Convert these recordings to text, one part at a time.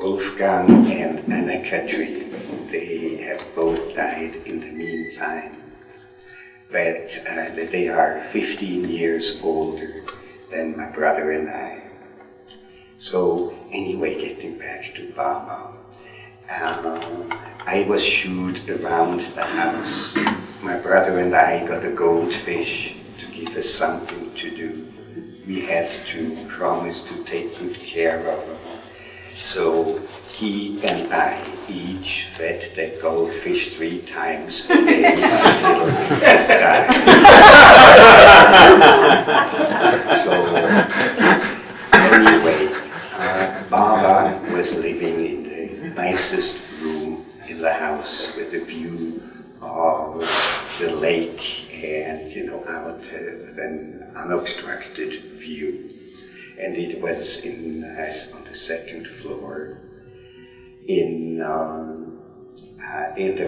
Wolfgang and Anna-Kathrin, they have both died in the meantime, but they are 15 years older than my brother and I. So anyway, getting back to Baba, I was shooed around the house. My brother and I got a goldfish to give us something to do. We had to promise to take good care of him. So he and I each fed the goldfish 3 times a day until he died. So anyway, Baba was living in the nicest room in the house with a view of the lake and, out an unobstructed view. And it was on the 2nd floor in the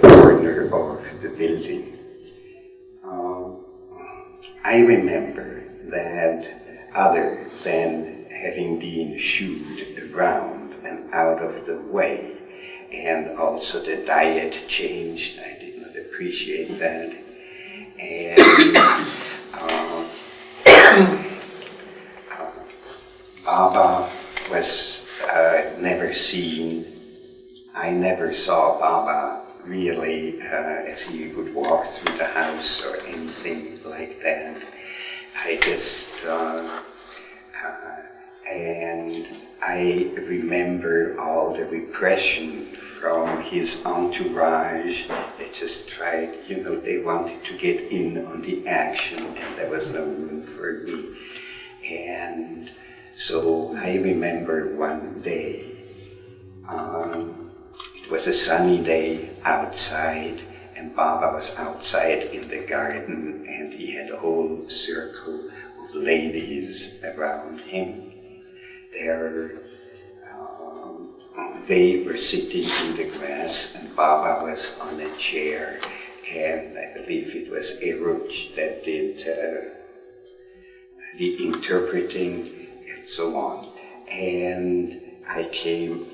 corner of the building. I remember that other than having been shooed around and out of the way, and also the diet changed, I did not appreciate that. And Baba was never seen. I never saw Baba really as he would walk through the house or anything like that. I just, and I remember all the repression from his entourage. They just tried, they wanted to get in on the action and there was no room for me. And so I remember one day, it was a sunny day outside, and Baba was outside in the garden, and he had a whole circle of ladies around him. They were sitting in the grass, and Baba was on a chair, and I believe it was Eruch that did the interpreting and so on. And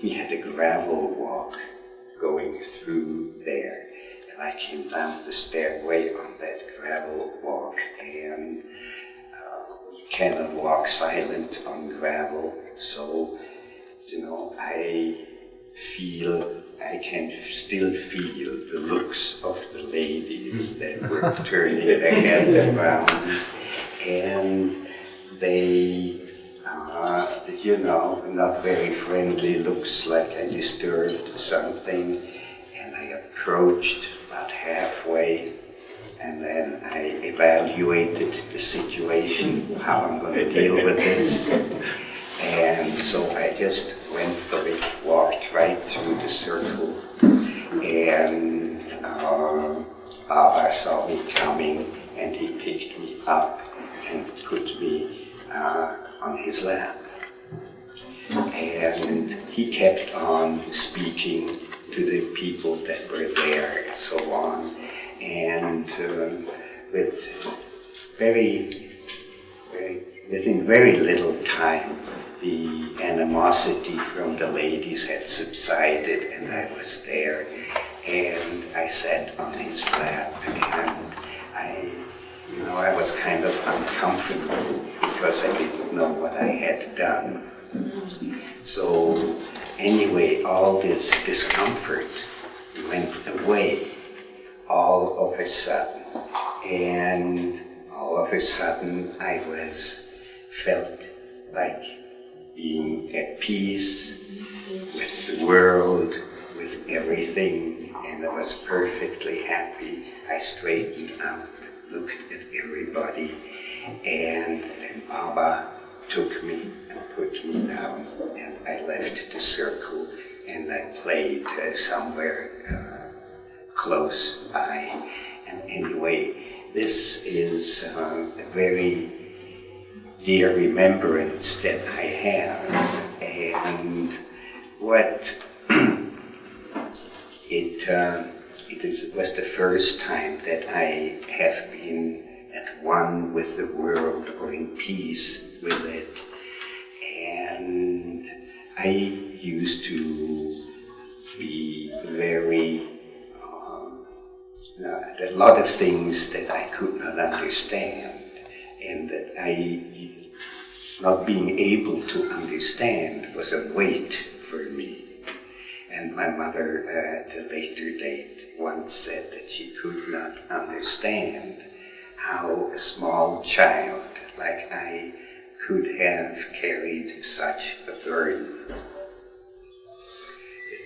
we had a gravel walk going through there, and I came down the stairway on that gravel walk, and you cannot walk silent on gravel, so I can still feel the looks of the ladies that were turning their head around, and they, not very friendly looks, like I disturbed something, and I approached about halfway, and then I evaluated the situation, how I'm going to deal with this, and so I just went for it, walked right through the circle, and Baba saw me coming, and he picked me up and put me on his lap. And he kept on speaking to the people that were there and so on. And within very little time, the animosity from the ladies had subsided, and I was there. And I sat on his lap, and I was kind of uncomfortable because I didn't know what I had done. So anyway, all this discomfort went away all of a sudden. And all of a sudden I felt like being at peace with the world, with everything, and I was perfectly happy. I straightened out, looked at everybody, and then Baba took me and put me down, and I left the circle, and I played somewhere close by. And anyway, this is a very dear remembrance that I have, and what it was the first time that I have been at one with the world or in peace with it. And I used to be very, a lot of things that I could not understand, and that not being able to understand was a weight for me. And my mother, at a later date, once said that she could not understand how a small child like I could have carried such a burden.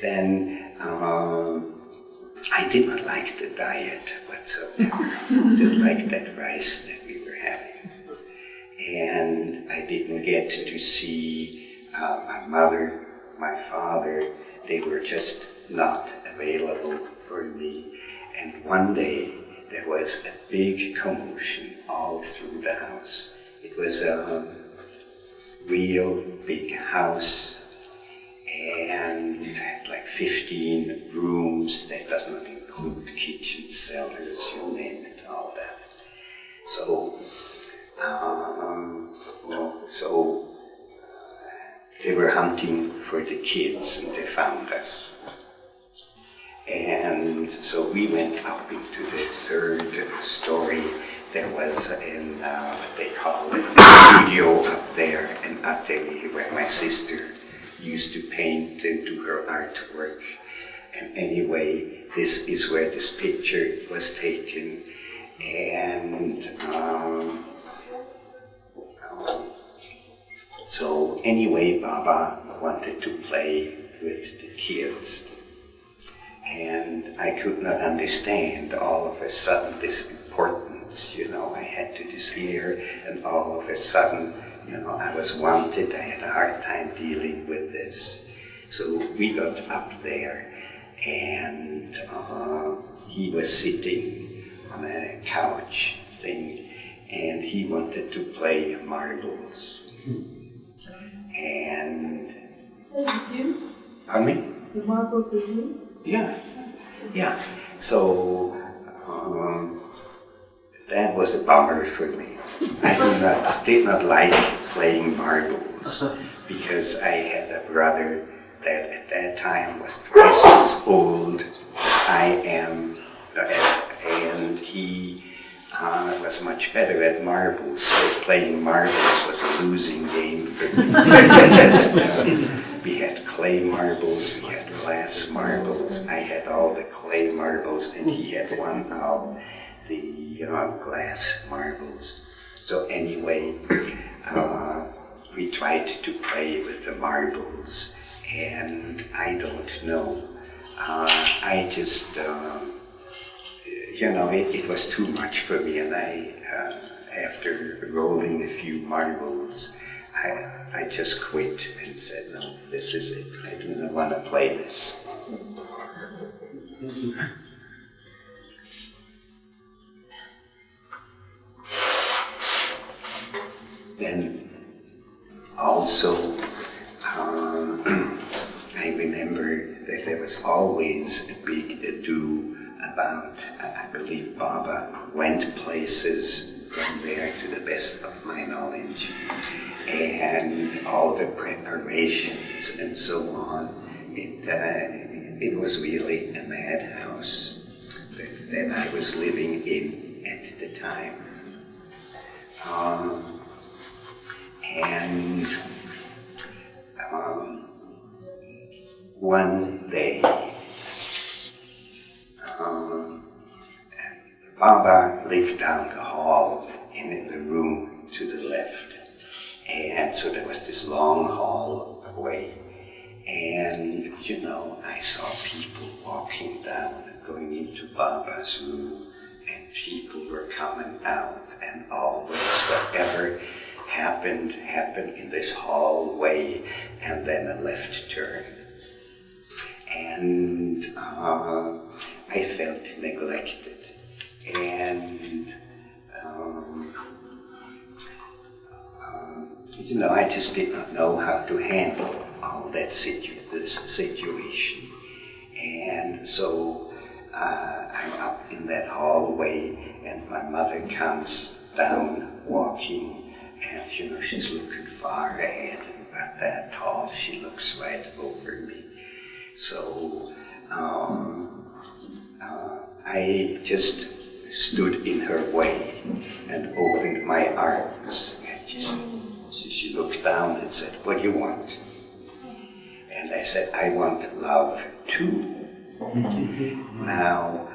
Then I did not like the diet whatsoever. I didn't like that rice that we were having. And I didn't get to see my mother, my father. They were just not available for me. And one day there was a big commotion all through the house. It was a real big house, and had like 15 rooms. That does not include kitchen, cellars, you name it, all that. So, they were hunting for the kids, and they found us. And so we went up into the third story. There was what they called a studio up there, an atelier where my sister used to paint and do her artwork. And anyway, this is where this picture was taken. And so anyway, Baba wanted to play with the kids. And I could not understand all of a sudden this importance, I had to disappear, and all of a sudden, I was wanted. I had a hard time dealing with this. So we got up there, and he was sitting on a couch thing, and he wanted to play marbles. And... Pardon me? The marble for you? Yeah. So that was a bummer for me. I did not like playing marbles because I had a brother that at that time was twice as old as I am, and he was much better at marbles. So playing marbles was a losing game for me. Because, we had clay marbles, we had glass marbles. I had all the clay marbles, and he had one of the glass marbles. So anyway, we tried to play with the marbles, and I don't know. I just, it was too much for me, and after rolling a few marbles, I just quit and said, no, this is it. I do not want to play this. Then also, I remember that there was always a big ado about, I believe Baba went places from there to the best of my knowledge, and all the preparations and so on. It was really a madhouse that I was living in at the time. And one day, Baba lived down the hall in the room to the left. And so there was this long hallway. And, I saw people walking down and going into Baba's room, and people were coming out, and always whatever happened in this hallway, and then a left turn. And I felt neglected, and I just did not know how to handle all that this situation. And so I'm up in that hallway, and my mother comes down walking, and she's looking far ahead, and about that tall. she looks right over me. So I just stood in her way and opened my arms. And she looked down and said, "What do you want?" And I said, "I want love too." Now,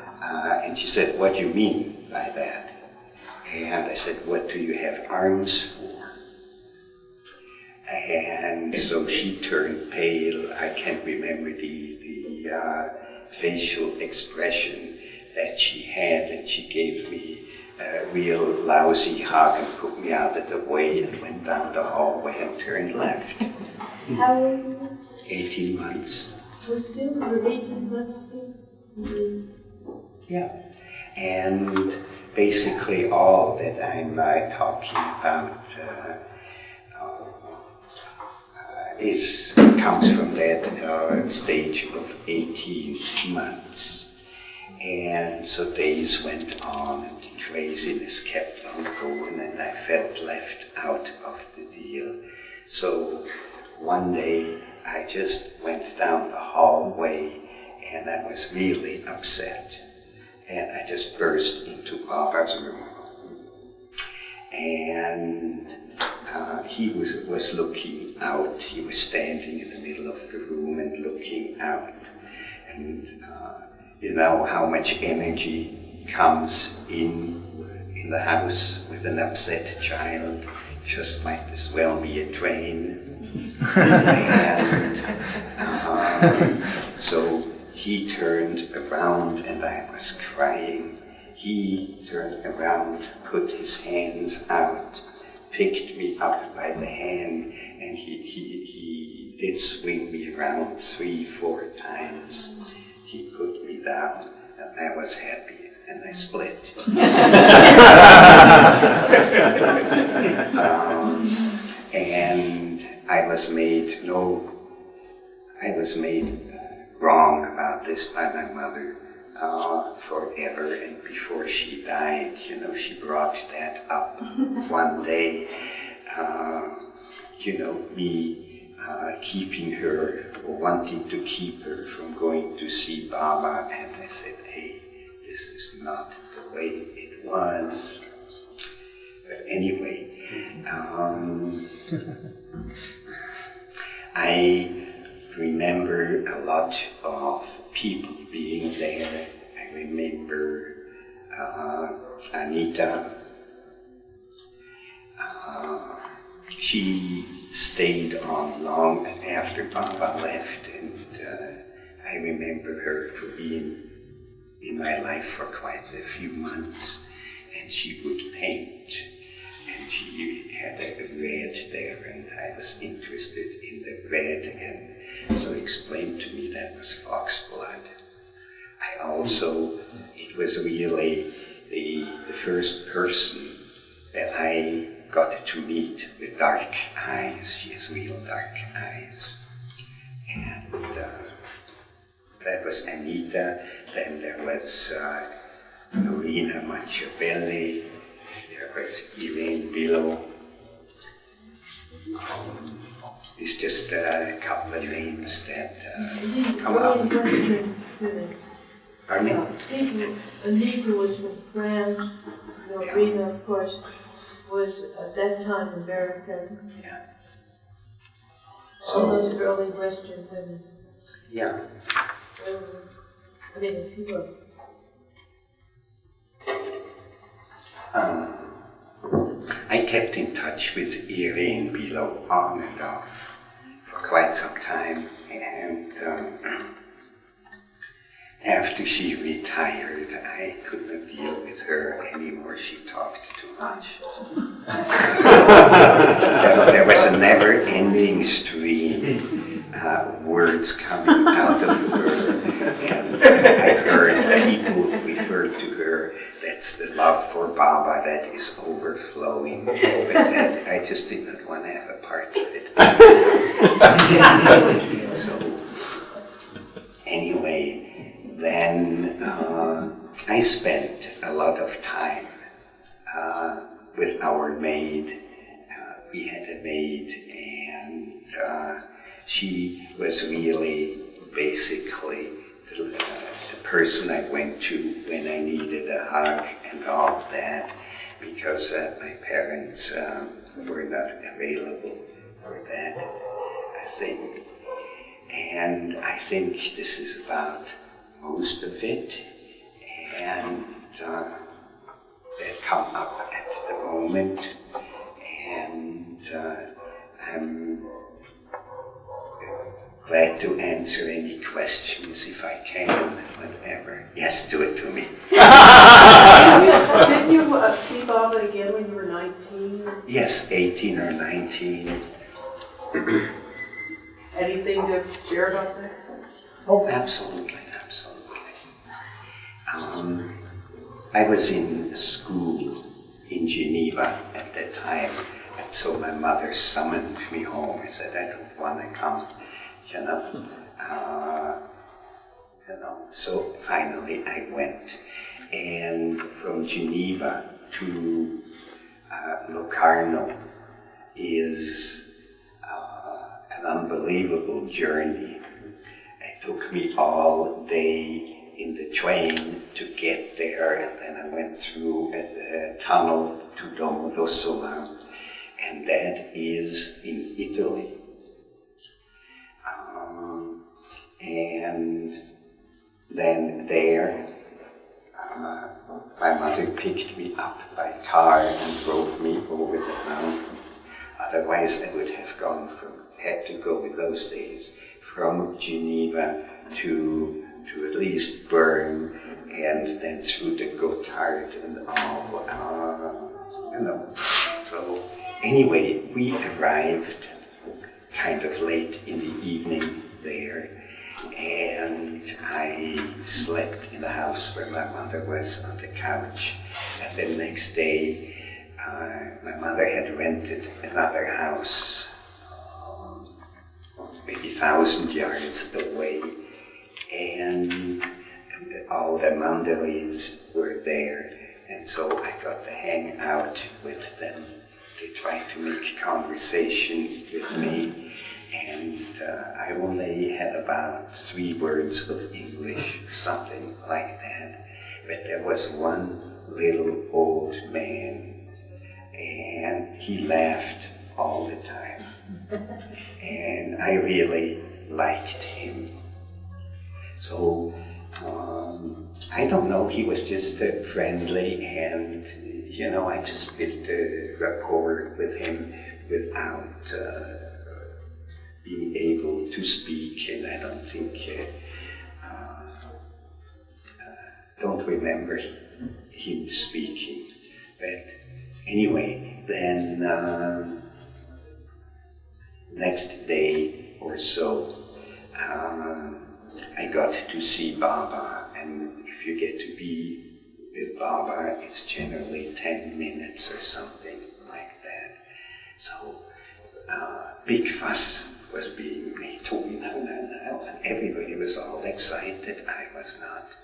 and she said, "What do you mean by that?" And I said, "What do you have arms for?" And so she turned pale. I can't remember the facial expression that she had, and she gave me a real lousy hug and put me out of the way and went down the hallway and turned left. How old were you? 18 months. You're 18 months still? Mm-hmm. Yeah. And basically all that I'm talking about comes from that stage of 18 months. And so days went on and the craziness kept on going and I felt left out of the deal. So one day I just went down the hallway and I was really upset. And I just burst into Papa's room. And he was looking out. He was standing in the middle of the room and looking out. And you know how much energy comes in the house with an upset child. Just might as well be a train. And so he turned around and I was crying. He turned around, put his hands out, picked me up by the hand, and he did swing me around 3-4 times. He put me down, and I was happy, and I split. And I was made wrong about this by my mother forever, and before she died, you know, she brought that up one day, you know, me keeping her, or wanting to keep her from going to see Baba, and I said, "Hey, this is not the way it was." But anyway, I remember a lot of people being there. I remember Anita. She stayed on long after Baba left, and I remember her for being in my life for quite a few months, and she would paint, and she had a red there, and I was interested in the red, and so explained to me that was fox blood. It was really the first person that I got to meet with dark eyes. She has real dark eyes. And that was Anita. Then there was Norina Machiavelli. There was Elaine Billow. It's just a couple of names that come up. Pardon me? Anita was from France. Norina, of course, was at that time American. Yeah. All those early Western women. Yeah. I mean, if you will. I kept in touch with Elaine Billow on and off for quite some time, and after she retired, I could not deal with her anymore. She talked too much. There was a never-ending stream of words coming out of her, and I've heard people refer to her, that's the love for Baba that is overflowing, but I just did not want to have a part of it. So, anyway, then I spent a lot of time with our maid. We had a maid, and she was really basically the person I went to when I needed a hug and all that, because my parents were not available for that, I think. And I think this is about most of it, and that come up at the moment, and I'm glad to answer any questions if I can, whatever. Yes, do it to me. Didn't you see Baba again when you were 19? Yes, 18 or 19. Anything to share about that? Oh, absolutely, absolutely. I was in school in Geneva at that time, and so my mother summoned me home. I said, I don't want to come, you know. So finally I went, and from Geneva to Locarno is an unbelievable journey. It took me all day in the train to get there, and then I went through a tunnel to Domodossola, and that is in Italy. And then there, my mother picked me up by car and drove me over the mountains. Otherwise, I would have had to go in those days from Geneva to at least Bern, and then through the Gotthard and all, So anyway, we arrived kind of late in the evening there, and I slept in the house where my mother was on the couch. And the next day, my mother had rented another house, maybe 1,000 yards away, and all the mandarins were there, and so I got to hang out with them. They tried to make conversation with me, and I only had about 3 words of English, something like that. But there was one little old man, and he laughed all the time. And I really liked him. So, I don't know, he was just friendly, and, I just built a rapport with him without being able to speak, and I don't think, don't remember him speaking. But anyway, then next day or so, I got to see Baba, and if you get to be with Baba, it's generally 10 minutes or something like that. So, big fuss was being made. Toby, no, and everybody was all excited. I was not.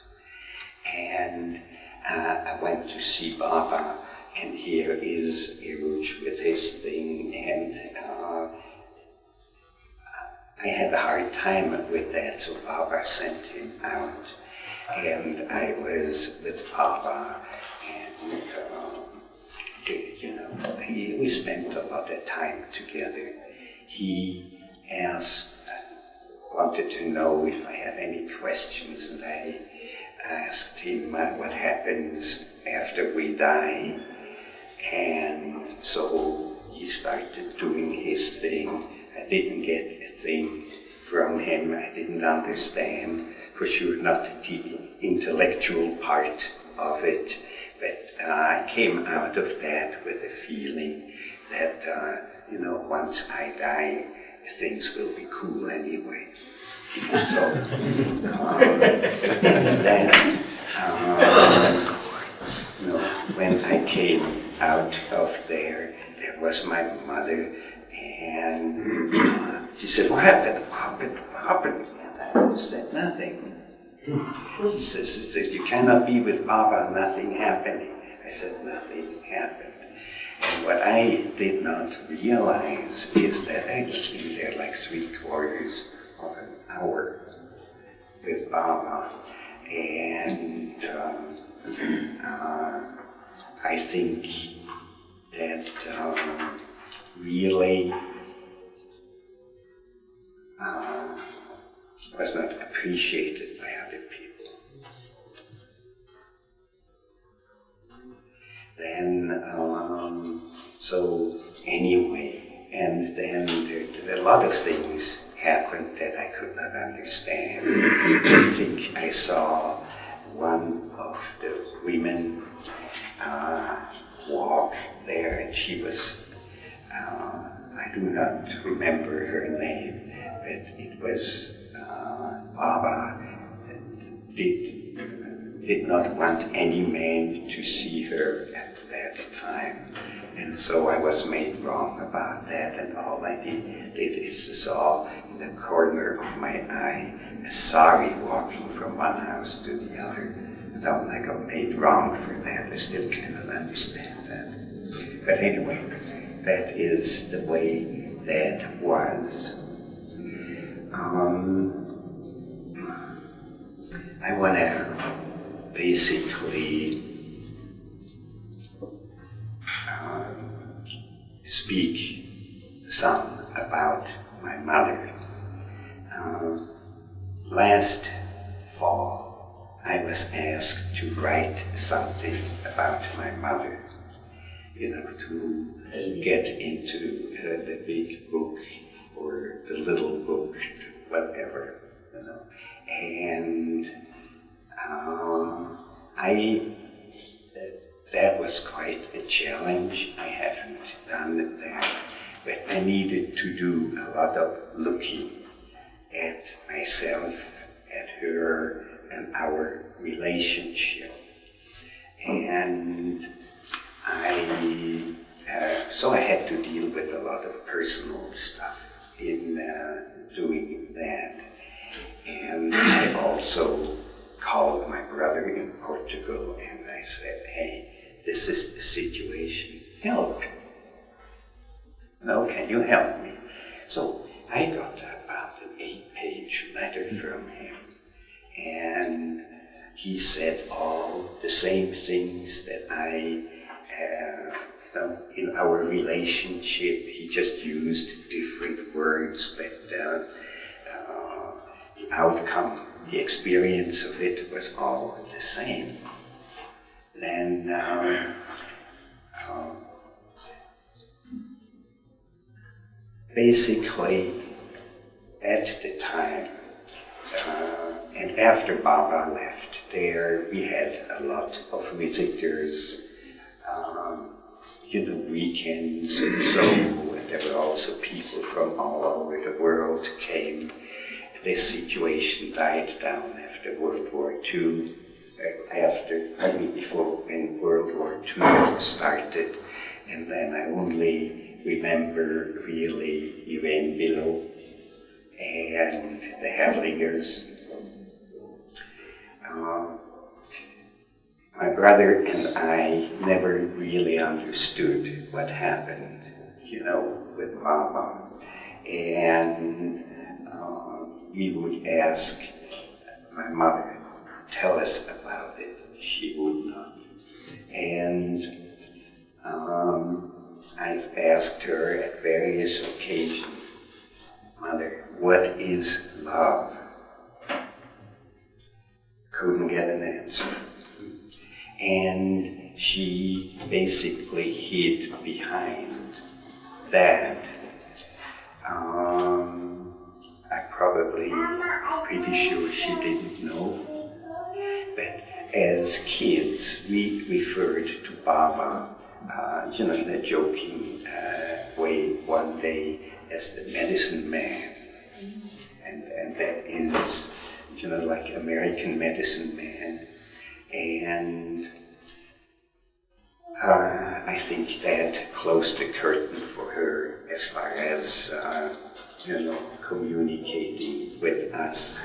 And I went to see Baba, and here is Iruj with his thing, and I had a hard time with that, so Baba sent him out, and I was with Baba, and we spent a lot of time together. He wanted to know if I had any questions, and I asked him what happens after we die, and so he started doing his thing. I didn't get a thing from him. I didn't understand, for sure not the intellectual part of it, but I came out of that with a feeling that, once I die, things will be cool anyway. So, and then, when I came out of there, there was my mother, and she said, what happened? And I said, nothing. She says, you cannot be with Baba, nothing happening. I said, nothing happened. And what I did not realize is that I was in there like 3/4 of an hour with Baba, and I think that really was not appreciated by other people. Then, so anyway, and then a lot of things happened that I could not understand. I think I saw one of the women walk there, and she was, I do not remember her name, but it was Baba did not want any man to see her at that time. And so I was made wrong about that, and all I did is saw in the corner of my eye a sari walking from one house to the other. And I got made wrong for that. I still cannot understand that. But anyway, that is the way that was. I want to basically speak some about my mother. Last fall, I was asked to write something about my mother, to get into the big book or the little book, whatever, And that was quite a challenge. I haven't done that, but I needed to do a lot of looking at myself, at her, and our relationship. And so I had to deal with a lot of personal stuff in doing that. And I also called my brother in Portugal and I said, hey, this is the situation, help. No, can you help me? So I got about an 8-page letter from him, and he said all the same things that in our relationship. He just used different words, but the outcome, the experience of it was all the same. Then basically at the time, and after Baba left there, we had a lot of visitors, weekends and so, and there were also people from all over the world came. This situation died down after World War II, before when World War II started, and then I only remember really Irene Billow and the Havlingers. My brother and I never really understood what happened, with Baba. And we would ask my mother, tell us about it. She would not. And I've asked her at various occasions, Mother, what is love? Couldn't get an answer. And she basically hid behind that. I'm probably pretty sure she didn't know. But as kids, we referred to Baba, in a joking way one day as the medicine man. And that is, like American medicine man. And I think that closed the curtain for her as far as, communicating with us.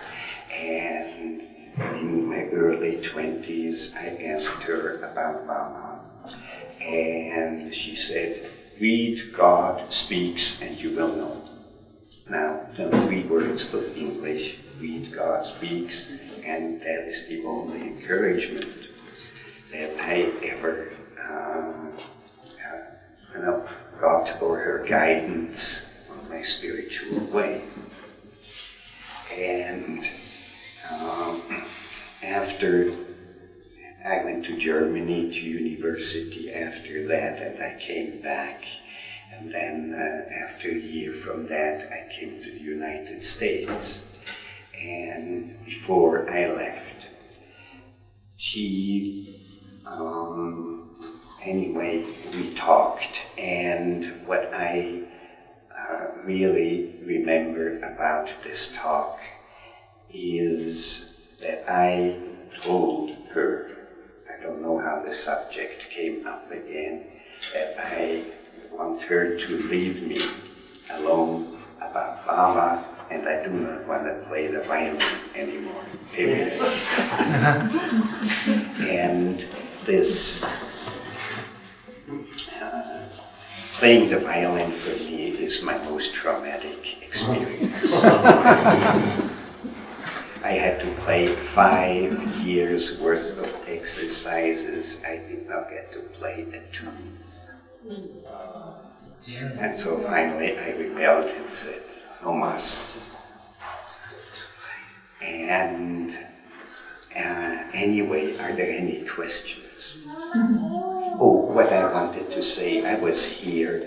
And in my early 20s, I asked her about Baba. And and she said, "Read, God speaks, and you will know." Now, the 3 words of English, read, God speaks, and that is the only encouragement that I ever got, or her guidance on my spiritual way. And after I went to Germany to university after that, and I came back. And then after a year from that, I came to the United States. And before I left, anyway, we talked. And what I really remember about this talk is that I told her, I don't know how the subject came up again, that I want her to leave me alone about Baba, and I do not want to play the violin anymore. Period. And this playing the violin for me is my most traumatic experience. I had to play 5 years worth of exercises. I did not get to play a tune. And so finally I rebelled and said, "No mas." And anyway, are there any questions? Oh, what I wanted to say, I was here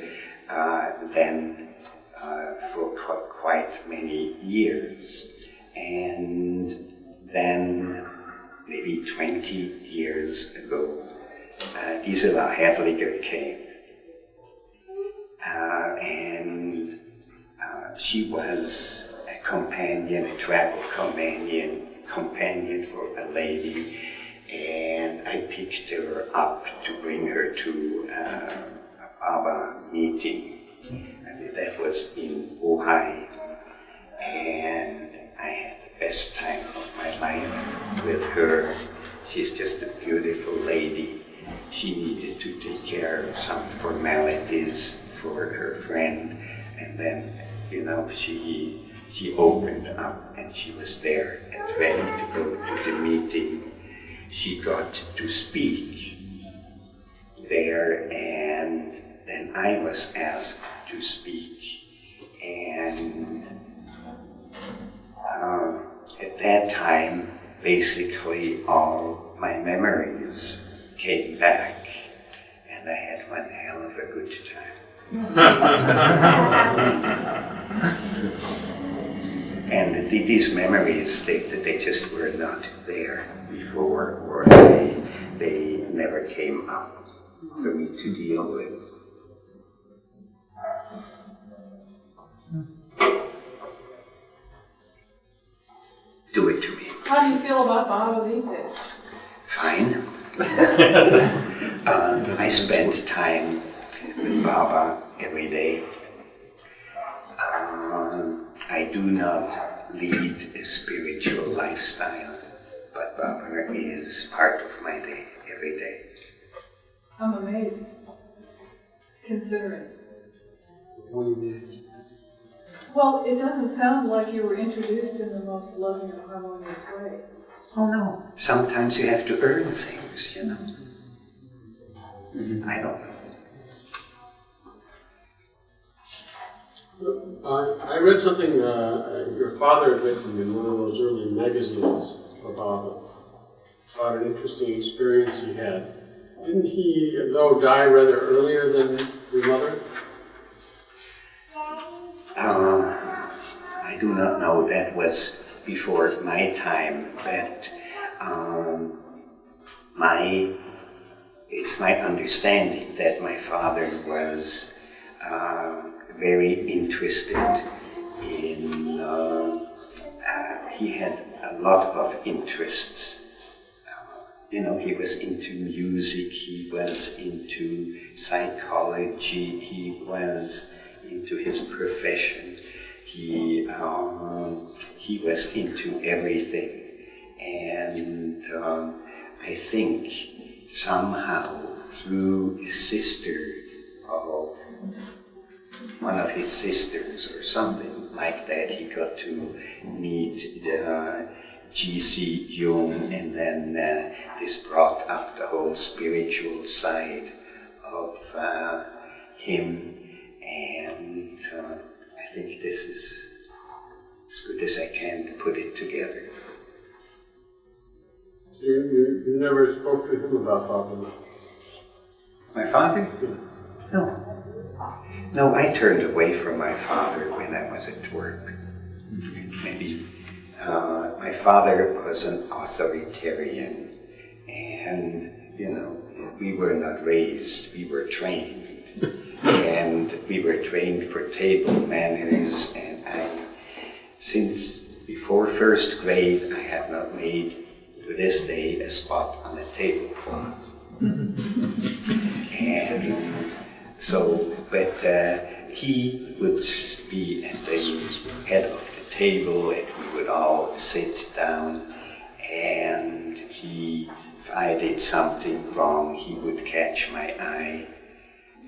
then for quite many years. And then, maybe 20 years ago, Gisela Havliger came. And she was a companion, a travel companion for a lady. And I picked her up to bring her to a Baba meeting. And that was in Ojai. And I had the best time of my life with her. She's just a beautiful lady. She needed to take care of some formalities for her friend, and then, she opened up and she was there and ready to go to the meeting. She got to speak there, and then I was asked to speak. And at that time, basically all my memories came back, and I had one hell of a good time. And these memories, they just were not there before, or they never came up for me to deal with. Do it to me. How do you feel about Baba these days? Fine. I spend time with Baba every day. I do not lead a spiritual lifestyle, but Baba is part of my day, every day. I'm amazed, considering. What do you mean? Well, it doesn't sound like you were introduced in the most loving and harmonious way. Oh no, sometimes you have to earn things, I don't know. I read something your father had written in one of those early magazines about an interesting experience he had. Didn't he, though, die rather earlier than your mother? I do not know. That was before my time, but it's my understanding that my father was very interested in, he had a lot of interests. He was into music, he was into psychology, he was into his profession. He was into everything. And I think somehow through his sister, of one of his sisters or something like that. He got to meet the G.C. Jung, and then this brought up the whole spiritual side of him, and I think this is as good as I can to put it together. You never spoke to him about Papa? My father? No. No, I turned away from my father when I was at work. Maybe my father was an authoritarian, and, we were not raised, we were trained. And we were trained for table manners, and since before first grade, I have not made, to this day, a spot on a tablecloth. And so, but he would be at the head of the table, and we would all sit down, and if I did something wrong, he would catch my eye,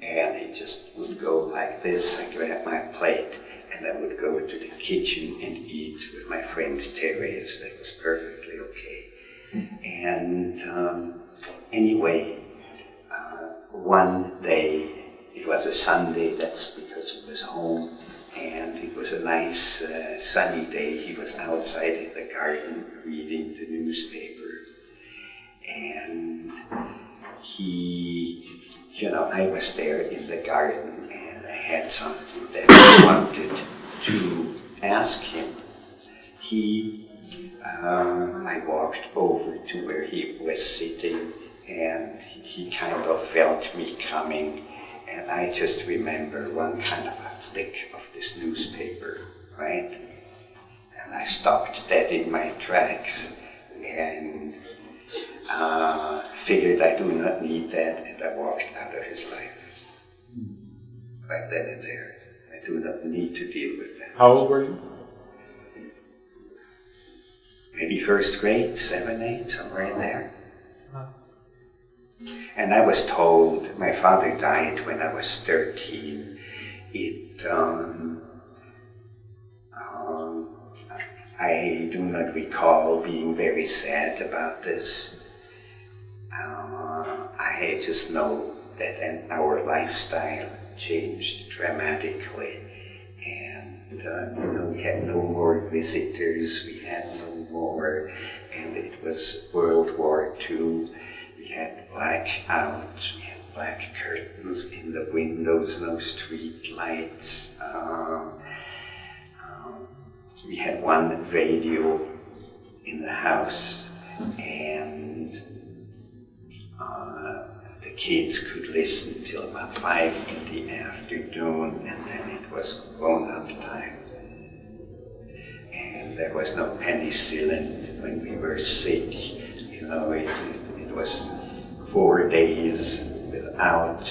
and he just would go like this. I grab my plate, and I would go to the kitchen and eat with my friend Therese. That was perfectly okay. And anyway, one day, it was a Sunday, that's because he was home, and it was a nice sunny day. He was outside in the garden reading the newspaper, and I was there in the garden, and I had something that I wanted to ask him. I walked over to where he was sitting, and he kind of felt me coming, and I just remember one kind of a flick of this newspaper, right? And I stopped dead in my tracks, and figured I do not need that, and I walked out of his life. Right then and there. I do not need to deal with that. How old were you? Maybe first grade, 7, 8, somewhere in there. And I was told, my father died when I was 13. I do not recall being very sad about this. I just know that our lifestyle changed dramatically, and we had no more visitors, we had no more, and it was World War II. We had blackouts, we had black curtains in the windows, no street lights. We had one radio in the house, and the kids could listen till about 5 in the afternoon, and then it was grown-up time. And there was no penicillin when we were sick. It was 4 days without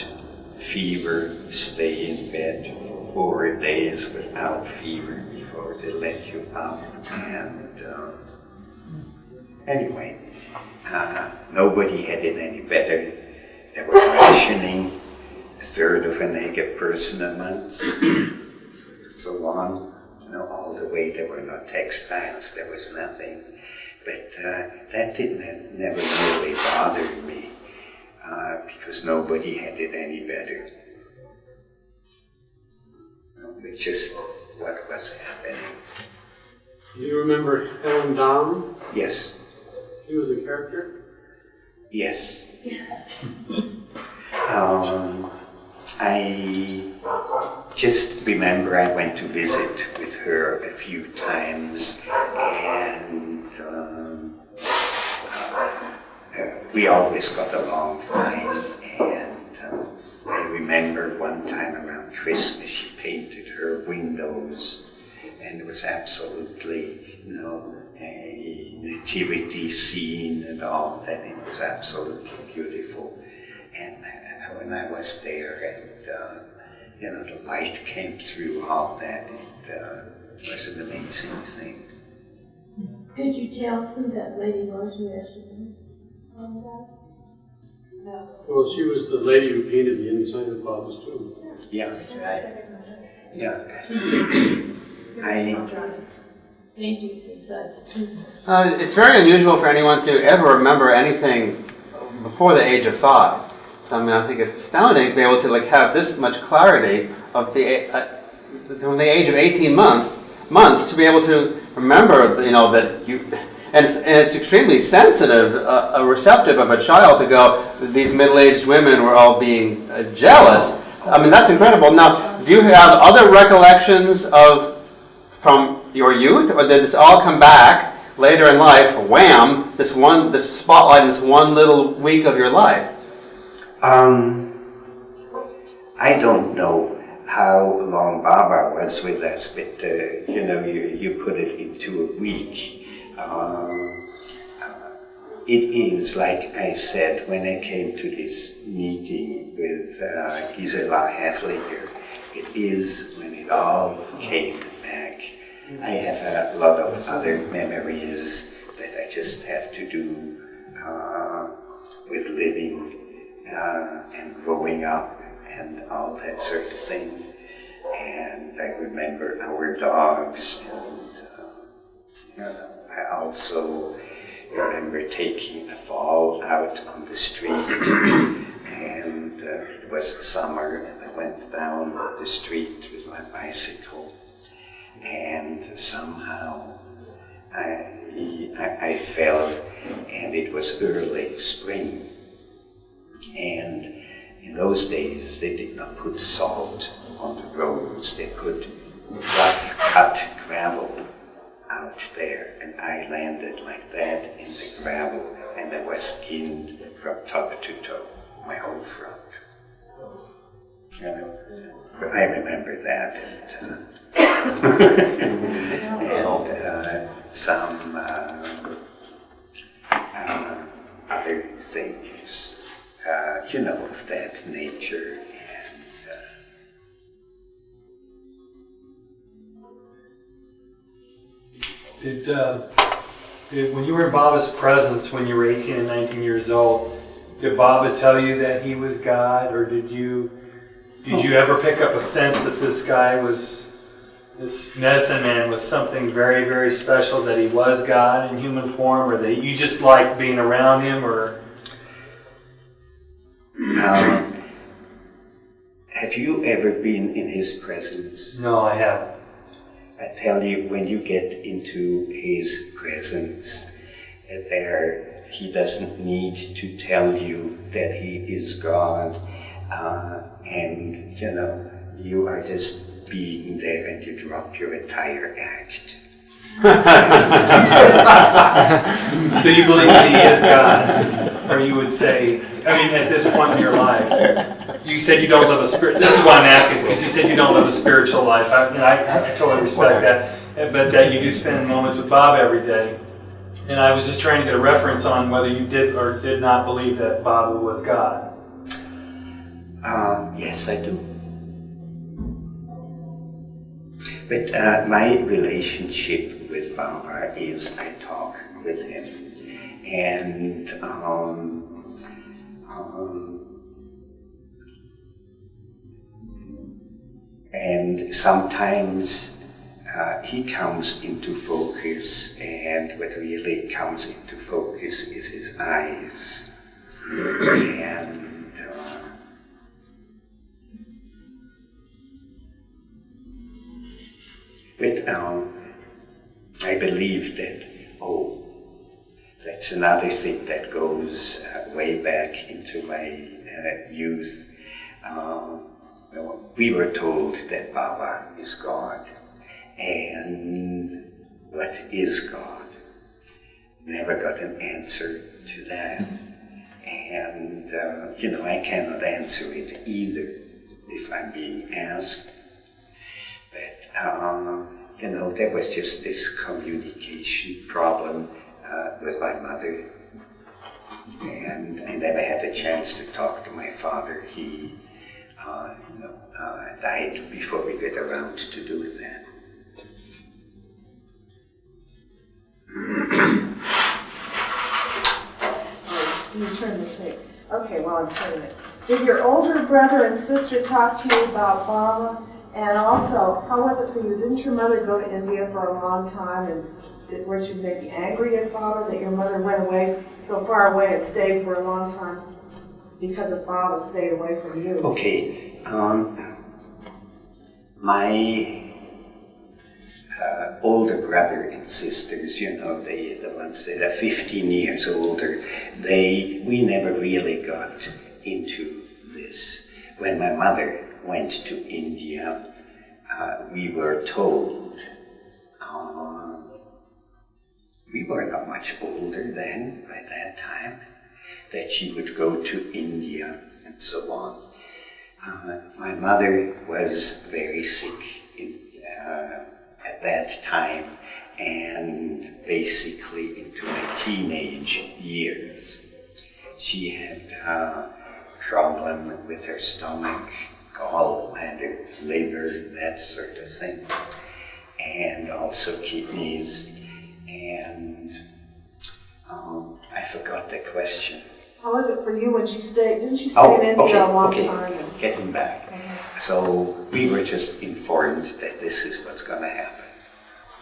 fever, stay in bed for 4 days without fever before they let you up. And anyway, nobody had it any better. There was rationing, 1/3 of an egg a person a month, so on. All the way there were no textiles, there was nothing. But that never really bothered me, because nobody had it any better. It's just what was happening. Do you remember Helen Dom? Yes. He was a character? Yes. I just remember I went to visit with her a few times, and we always got along fine. And I remember one time around Christmas she painted her windows, and it was absolutely, a nativity scene and all that. It was absolutely beautiful. And when I was there, and the light came through all that, it was an amazing thing. Could you tell who that lady was who asked you? Well, she was the lady who painted the inside of Baba's tomb. Yeah, Right. yeah. I, Paintings inside the tomb. It's very unusual for anyone to ever remember anything before the age of 5. So I mean, I think it's astounding to be able to like have this much clarity of from the age of 18 months to be able to remember, that you. And it's extremely sensitive, receptive of a child to go, these middle-aged women were all being jealous. I mean, that's incredible. Now, do you have other recollections from your youth, or did this all come back later in life, wham, this spotlight, this one little week of your life? I don't know how long Baba was with us, but you put it into a week. It is, like I said, when I came to this meeting with Gisela Hefliger, it is when it all came back. I have a lot of other memories that I just have to do with living and growing up and all that sort of thing. And I remember our dogs, and I also remember taking a fall out on the street, and it was summer, and I went down the street with my bicycle, and somehow I fell, and it was early spring, and in those days they did not put salt on the roads, they put rough cut gravel out there, and I landed like that in the gravel, and I was skinned from top to toe, my whole front. But I remember that, and some other things, of that nature. When you were in Baba's presence when you were 18 and 19 years old, did Baba tell you that he was God, or did you ever pick up a sense that this medicine man was something very, very special, that he was God in human form, or that you just liked being around him, or? Have you ever been in his presence? No, I haven't. I tell you, when you get into his presence, he doesn't need to tell you that he is God, and you are just being there, and you drop your entire act. So you believe that he is God, or you would say, at this point in your life, you said you don't live a spirit. This is why I'm asking, because you said you don't live a spiritual life. I totally respect that, but that you do spend moments with Bob every day. And I was just trying to get a reference on whether you did or did not believe that Bob was God. Yes, I do. But my relationship with Baba is I talk with him, and sometimes he comes into focus, and what really comes into focus is his eyes. And but I believe that, that's another thing that goes way back into my youth. We were told that Baba is God, and what is God? Never got an answer to that. And, I cannot answer it either if I'm being asked. But, there was just this communication problem with my mother. And I never had the chance to talk to my father. He died before we got around to doing that. You turn the tape. Okay, well, I'm putting it. Did your older brother and sister talk to you about Baba? And also, how was it for you? Didn't your mother go to India for a long time? And were you maybe angry at Baba that your mother went away so far away and stayed for a long time because of Baba stayed away from you? Okay, my older brother and sisters, you know, the ones that are 15 years older, we never really got into this. When my mother went to India, we were told, we were not much older then, by that time, that she would go to India and so on. My mother was very sick at that time, and basically into my teenage years. She had a problem with her stomach, gallbladder, liver, that sort of thing, and also kidneys. And I forgot the question. How was it for you when she stayed? Didn't she stay in India a long time? Getting back. So we were just informed that this is what's going to happen,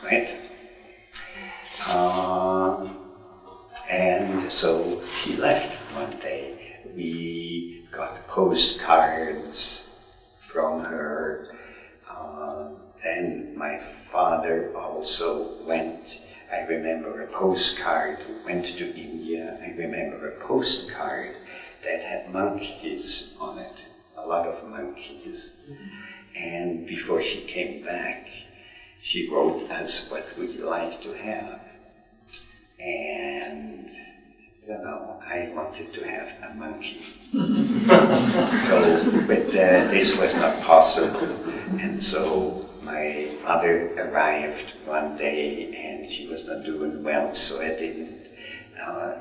right? And so she left one day. We got postcards from her. Then my father also went. I remember a postcard, went to India. I remember a postcard that had monkeys on it, a lot of monkeys. And before she came back, she wrote us, "What would you like to have?" And, you know, I wanted to have a monkey. But this was not possible. And so my mother arrived one day and she was not doing well, so I didn't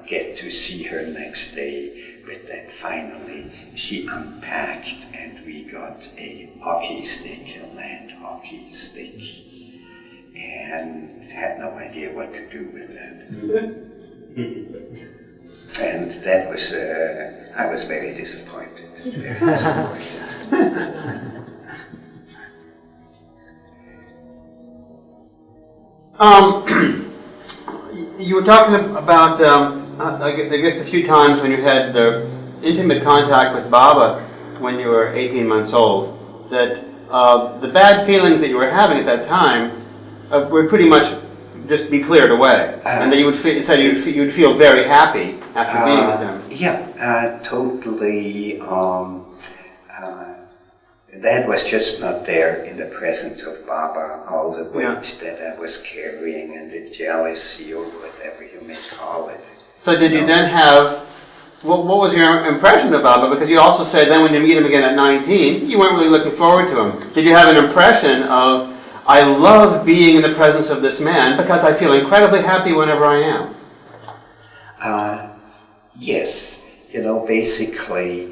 get to see her next day. But then finally she unpacked and we got a hockey stick, a land hockey stick, and had no idea what to do with that. And that was, I was very disappointed. Very disappointed. You were talking about, I guess, a few times when you had intimate contact with Baba when you were 18 months old, that the bad feelings that you were having at that time were pretty much just be cleared away, and that you would said you'd feel very happy after being with him. Yeah, totally. That was just not there in the presence of Baba. All the weight that I was carrying and the jealousy or whatever you may call it. So did you then have, what was your impression of Baba? Because you also said then when you meet him again at 19, you weren't really looking forward to him. Did you have an impression of, I love being in the presence of this man because I feel incredibly happy whenever I am? Yes. You know, basically,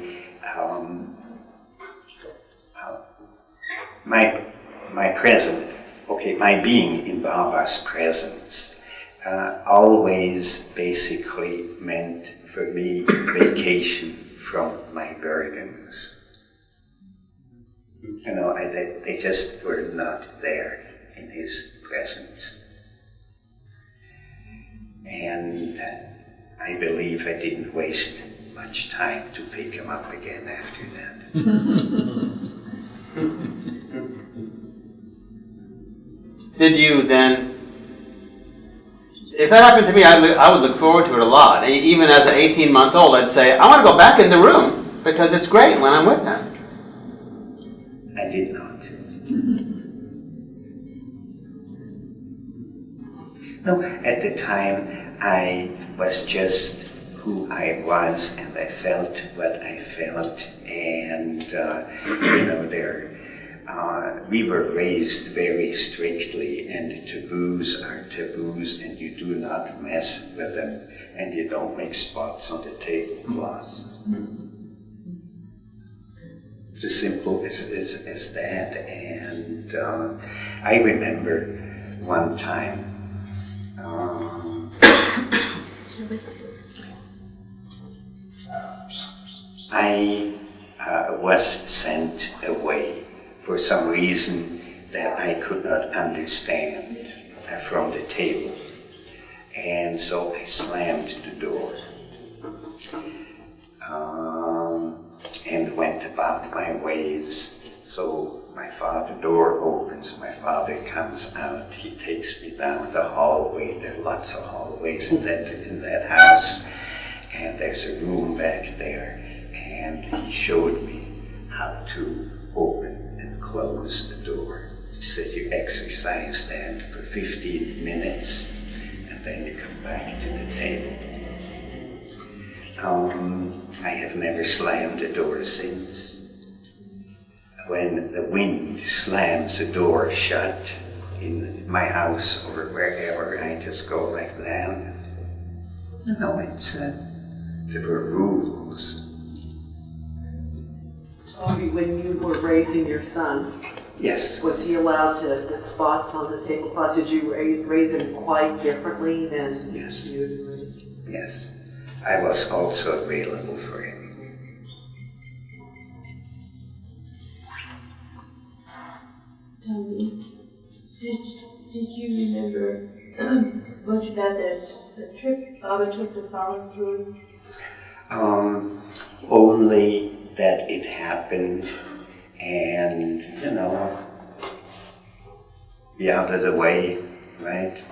my being in Baba's presence always basically meant for me vacation from my burdens. You know, they just were not there in his presence. And I believe I didn't waste much time to pick him up again after that. Did you then, if that happened to me, I would look forward to it a lot. Even as an 18-month-old, I'd say, I want to go back in the room because it's great when I'm with him. I did not. No, at the time, I was just who I was, and I felt what I felt, and, you know, we were raised very strictly, and taboos are taboos, and you do not mess with them, and you don't make spots on the tablecloth. It's as simple as that. And I remember one time I I was sent away for some reason that I could not understand from the table. And so I slammed the door and went about my ways. So the door opens, my father comes out, he takes me down the hallway. There are lots of hallways in that house, and there's a room back there, and he showed me how to open and close the door. He said you exercise that for 15 minutes, and then you come back to the table. I have never slammed a door since. When the wind slams a door shut in my house or wherever, I just go like that. No, there were rules. Toby, when you were raising your son, Yes. was he allowed to get spots on the tablecloth? Did you raise him quite differently than Yes. you raised? Yes. I was also available for him. Tommy, did you remember much about that trip Baba took to follow through? Only that it happened and, be out of the way, right?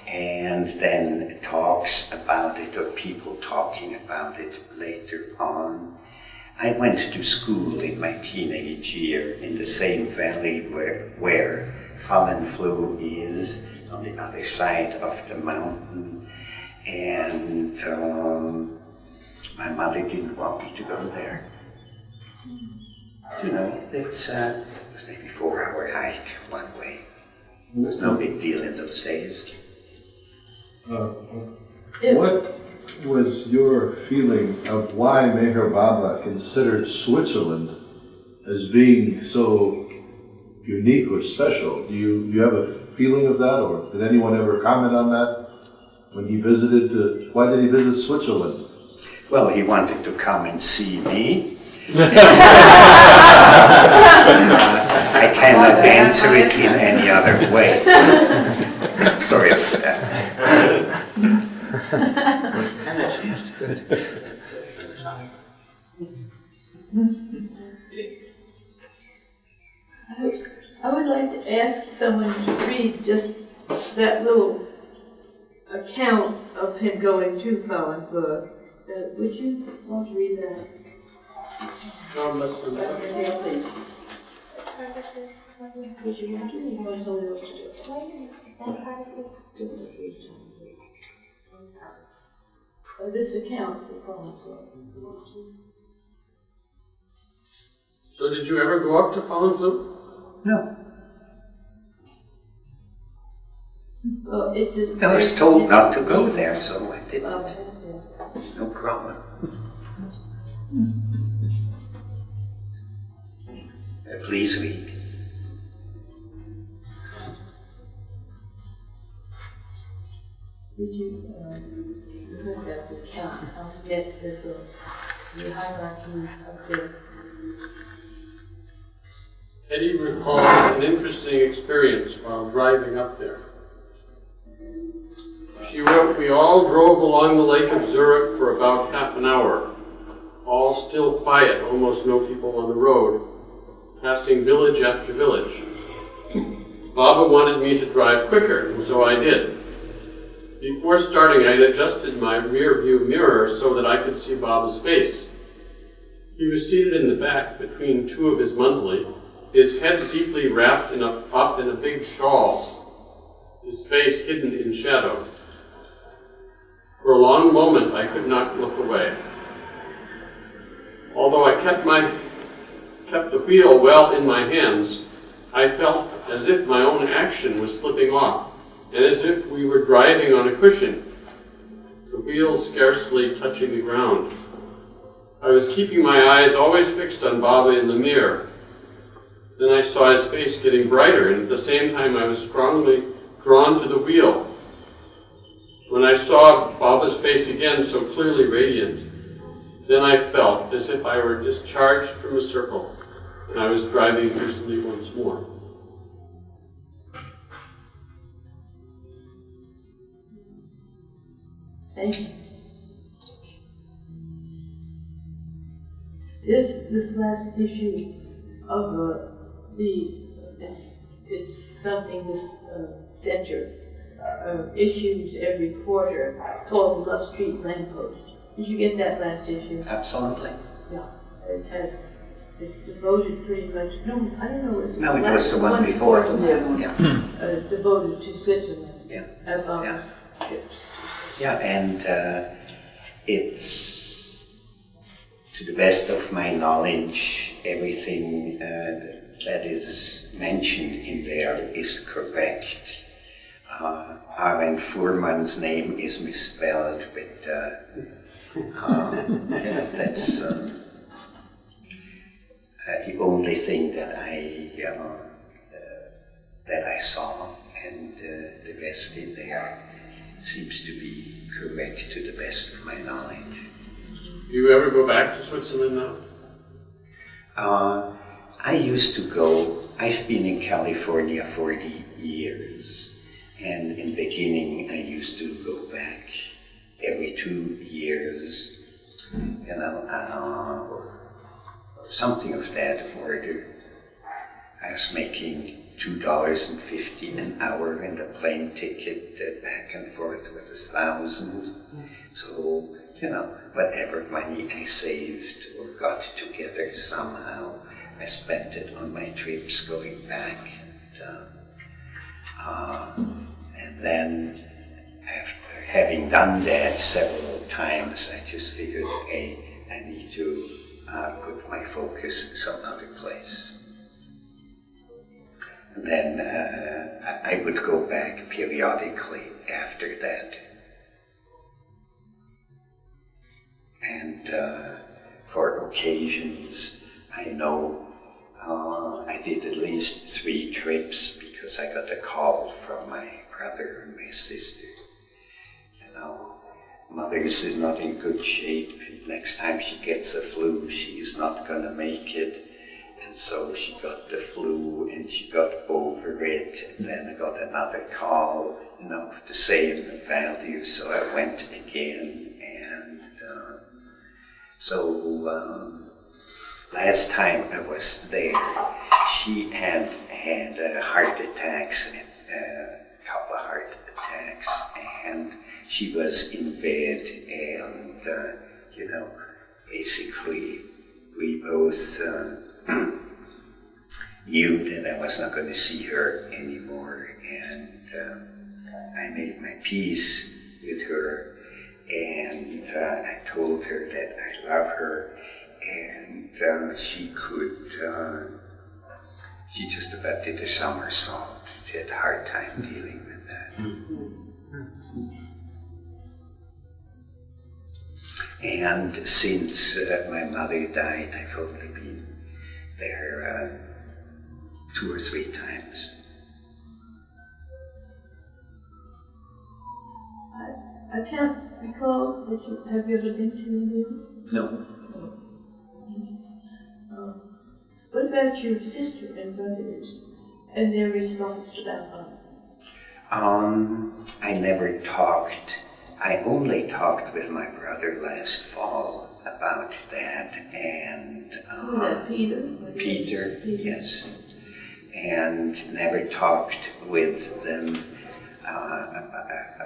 And then talks about it or people talking about it later on. I went to school in my teenage year in the same valley where Fallenfluh is, on the other side of the mountain. And my mother didn't want me to go there. It was maybe a 4-hour hike one way. It was no big deal in those days. What was your feeling of why Meher Baba considered Switzerland as being so unique or special? Do you have a feeling of that, or did anyone ever comment on that when he visited? Why did he visit Switzerland? Well, he wanted to come and see me. I cannot answer it in any other way. Sorry about that. Energy is good. I would like to ask someone to read just that little account of him going to Fallenfluh. Would you want to read that? God bless them. Yeah, please. Would you want to read? You want someone else to do it? Just read it, please. This account for Fallenfluh. So did you ever go up to Fallenfluh? No. Well, it's a, I was told not to go there, so I didn't. Okay. No problem. Please read. Did you look at the count? I'll get the hierarchy up there. Hedi recalled an interesting experience while driving up there. She wrote, "We all drove along the lake of Zurich for about half an hour, all still quiet, almost no people on the road, passing village after village. Baba wanted me to drive quicker, and so I did. Before starting, I had adjusted my rear view mirror so that I could see Baba's face. He was seated in the back between two of his manzil-e-meem, his head deeply wrapped up in a big shawl, his face hidden in shadow. For a long moment, I could not look away. Although I kept the wheel well in my hands, I felt as if my own action was slipping off, and as if we were driving on a cushion, the wheel scarcely touching the ground. I was keeping my eyes always fixed on Baba in the mirror. Then I saw his face getting brighter, and at the same time I was strongly drawn to the wheel. When I saw Baba's face again so clearly radiant, then I felt as if I were discharged from a circle, and I was driving easily once more. Thank you. This last issue of is something this center issues every quarter. It's called LoveStreetLampPost. Did you get that last issue? Absolutely. Yeah. It's devoted pretty much. No, I don't know. It's No, it was the one before. Devoted to Switzerland. Yeah. About Yeah. trips. Yeah, and it's, to the best of my knowledge, everything that is mentioned in there is correct. Arend Fuhrmann's name is misspelled, but that's the only thing that I saw, and the rest in there seems to be correct to the best of my knowledge. Do you ever go back to Switzerland now? I used to go. I've been in California 40 years, and in the beginning I used to go back every 2 years, or something of that order. I was making $2.50 an hour, and the plane ticket back and forth was $1,000. So, whatever money I saved or got together somehow, I spent it on my trips going back. And then, after having done that several times, I just figured, okay, I need to put my focus some other place. And then I would go back periodically after that. And for occasions, I know I did at least 3 trips because I got a call from my brother and my sister. Mother's not in good shape. Next time she gets a flu, she is not going to make it. And so she got the flu and she got over it. And then I got another call, of the same value. So I went again. And last time I was there, she had heart attacks, a couple of heart attacks, and she was in bed, and basically we both knew that I was not going to see her anymore, and I made my peace with her, and I told her that I love her, and she just about did a somersault. She had a hard time dealing with that. And since my mother died, I've only been there 2 or 3 times. I can't recall that have you ever been to India? No. What about your sister and brothers and their response to that one? I never talked. I only talked with my brother last fall about that, and that Peter? Peter, yes, and never talked with them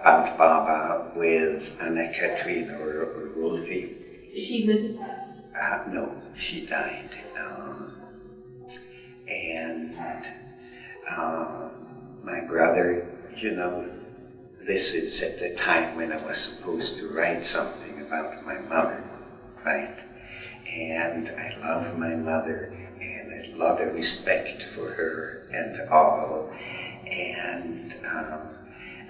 about Baba with Anna Katrina or Wolfie. Is she living? No, she died. And my brother, this is at the time when I was supposed to write something about my mother, right? And I love my mother, and a lot of respect for her and all. And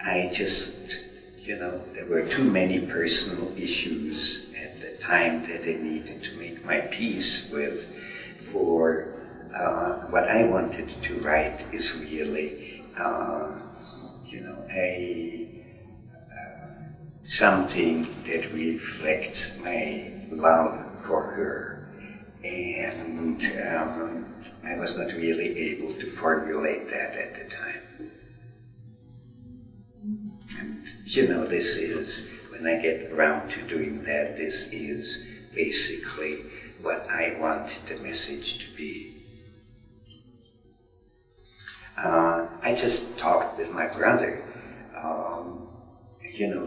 I just, there were too many personal issues at the time that I needed to make my peace with. For what I wanted to write is really, something that reflects my love for her. And I was not really able to formulate that at the time. And this is, when I get around to doing that, this is basically what I want the message to be. I just talked with my brother,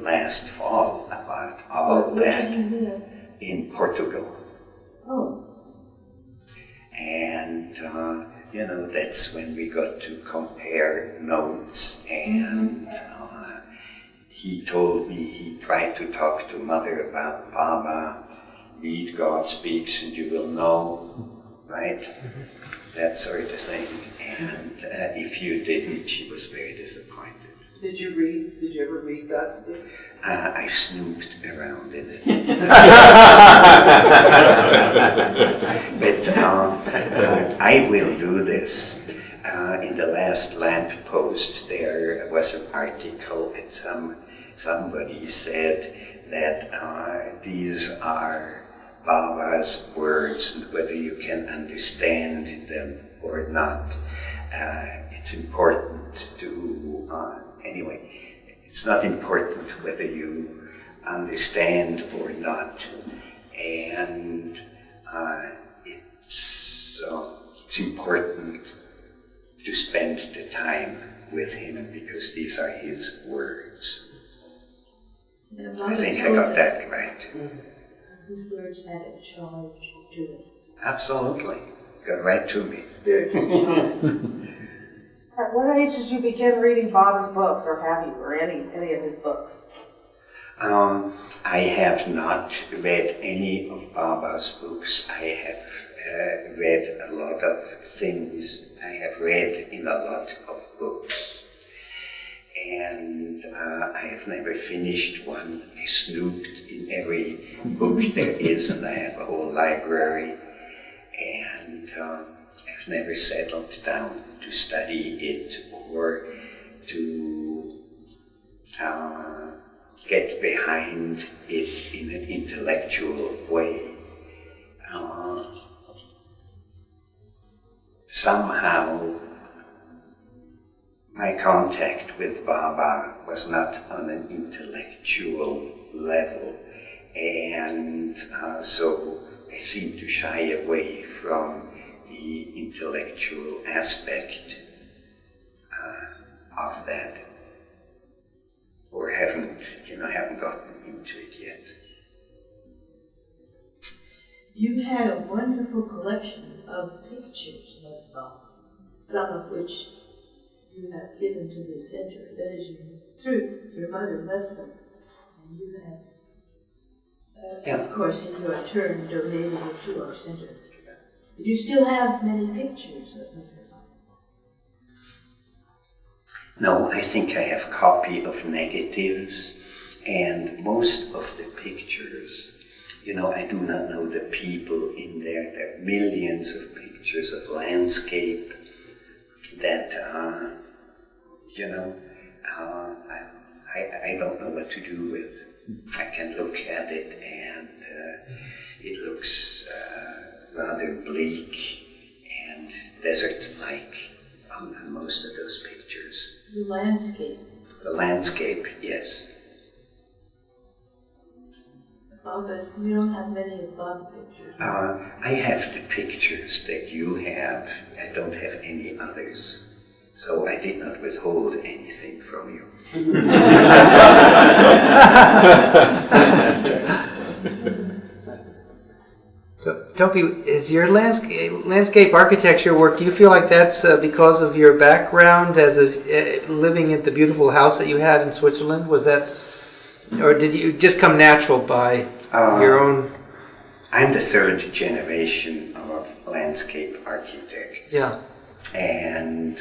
last fall about all that in Portugal. Oh, And, that's when we got to compare notes, and he told me he tried to talk to Mother about Baba, read God Speaks and You Will Know, right? That sort of thing. And if you didn't, she was very disappointed. Did you ever read God Speaks? I snooped around in it. But I will do this. In the last LampPost, there was an article, and somebody said that these are Baba's words, and whether you can understand them or not, it's important to, anyway, it's not important whether you understand or not, and it's important to spend the time with him because these are his words. I think I got that right. His words had a charge to them. Absolutely. Got right to me. Spiritual charge. At what age did you begin reading Baba's books, or have you, or any of his books? I have not read any of Baba's books. I have read a lot of things. I have read in a lot of books. And I have never finished one. I snooped in every book there is, and I have a whole library. And I've never settled down to study it or to get behind it in an intellectual way. Somehow my contact with Baba was not on an intellectual level, and so I seem to shy away from the intellectual aspect of that, or haven't gotten into it yet. You had a wonderful collection of pictures of Baba, some of which you have given to the center. That is true. Your mother left them, and you have, of course, in your turn, donated it to our center. But you still have many pictures of them. No, I think I have a copy of negatives, and most of the pictures, I do not know the people in there. There are millions of pictures of landscape that, I don't know what to do with. I can look at it and it looks rather bleak and desert-like on most of those pictures. The landscape. The landscape, yes. Baba, you don't have many of Baba pictures. I have the pictures that you have. I don't have any others. So I did not withhold anything from you. So, Toby, is your landscape architecture work, do you feel like that's because of your background as living at the beautiful house that you had in Switzerland? Was that, or did you just come natural by your own? I'm the third generation of landscape architects. Yeah. And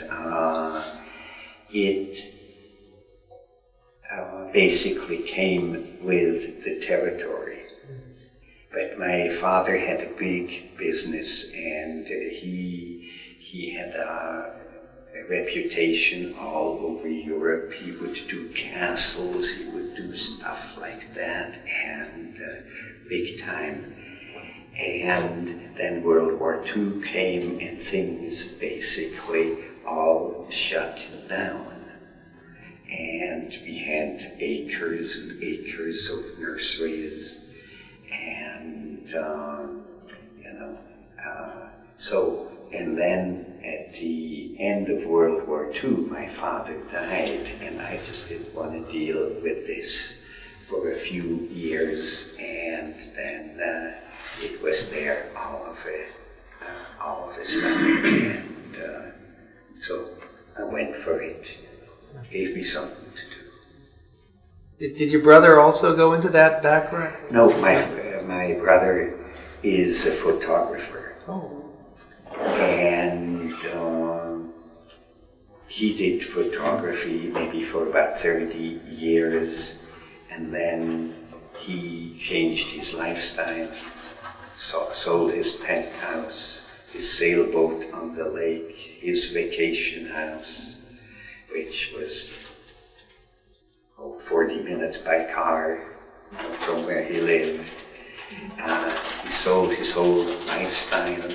it basically came with the territory. But my father had a big business, and he had a reputation all over Europe. He would do castles, he would do stuff like that, and big time. And then World War II came and things basically all shut down. And we had acres and acres of nurseries, and and then at the end of World War II, my father died, and I just didn't want to deal with this for a few years, and then it was there all of a sudden, and so I went for it. Gave me something to do. Did your brother also go into that background? No, my brother is a photographer. Oh. And he did photography maybe for about 30 years, and then he changed his lifestyle, sold his penthouse, his sailboat on the lake, his vacation house, which was 40 minutes by car from where he lived. He sold his whole lifestyle.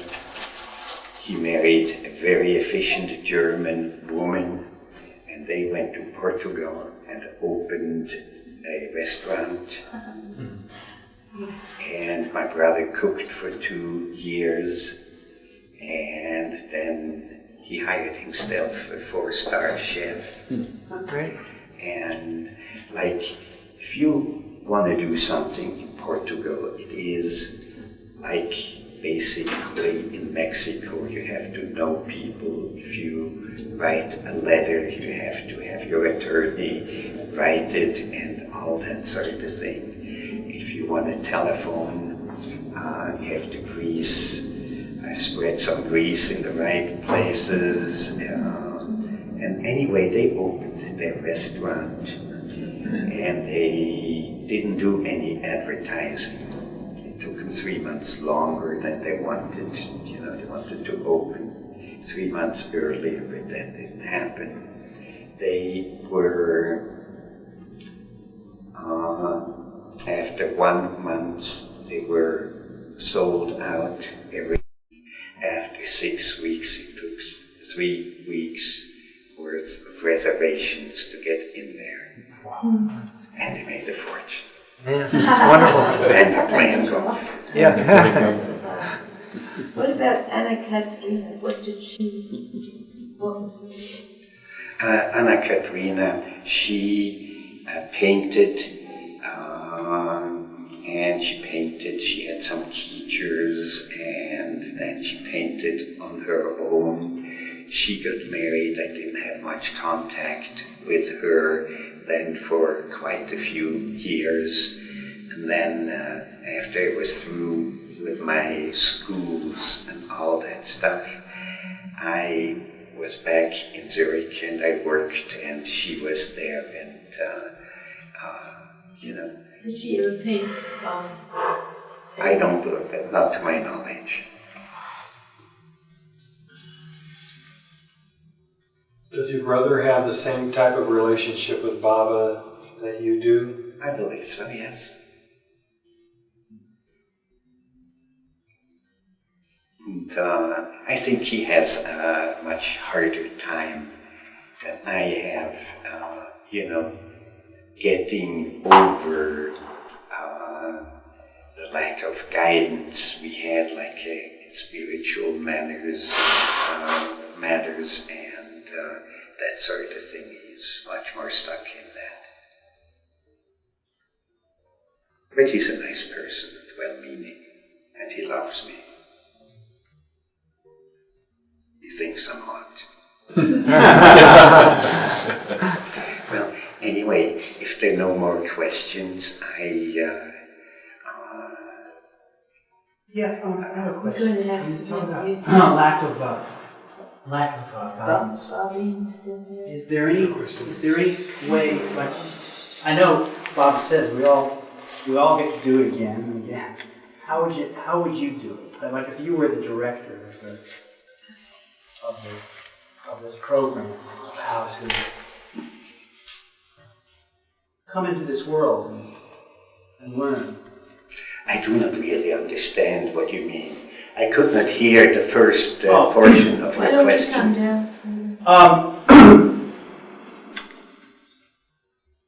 He married a very efficient German woman, and they went to Portugal and opened a restaurant. And my brother cooked for 2 years, and then he hired himself a 4-star chef. Great. And if you want to do something in Portugal, it is like basically in Mexico, you have to know people. If you write a letter, you have to have your attorney write it and all that sort of thing. If you want a telephone, you have to spread some grease in the right places. And anyway, they opened their restaurant, and they didn't do any advertising. It took them 3 months longer than they wanted. They wanted to open 3 months earlier, but that didn't happen. They were, after 1 month, they were sold out. After 6 weeks, it took 3 weeks worth of reservations to get in there. Wow. And they made a fortune. Yes, that's wonderful. And they're playing golf. Yeah. What about Anna Katrina? What did she, what was her? Anna Katrina, she painted, and she had some teachers, and then she painted on her own. She got married. I didn't have much contact with her then for quite a few years. And then after I was through with my schools and all that stuff, I was back in Zurich and I worked, and she was there, and Did she ever paint? I don't believe that, not to my knowledge. Does your brother have the same type of relationship with Baba that you do? I believe so, yes. And I think he has a much harder time than I have, getting over the lack of guidance we had, in spiritual matters, and that sort of thing. He's much more stuck in that. But he's a nice person, well-meaning, and he loves me. He thinks I'm hot. Well, anyway, if there are no more questions, Yeah, I have a We're question. going to have You talk about yes. lack of guidance. Bobby still there? Is there any way, I know Bob said we all get to do it again and again. How would you do it? Like if you were the director of this program, of how to come into this world and learn. I do not really understand what you mean. I could not hear the first portion of Why your don't you question. come down?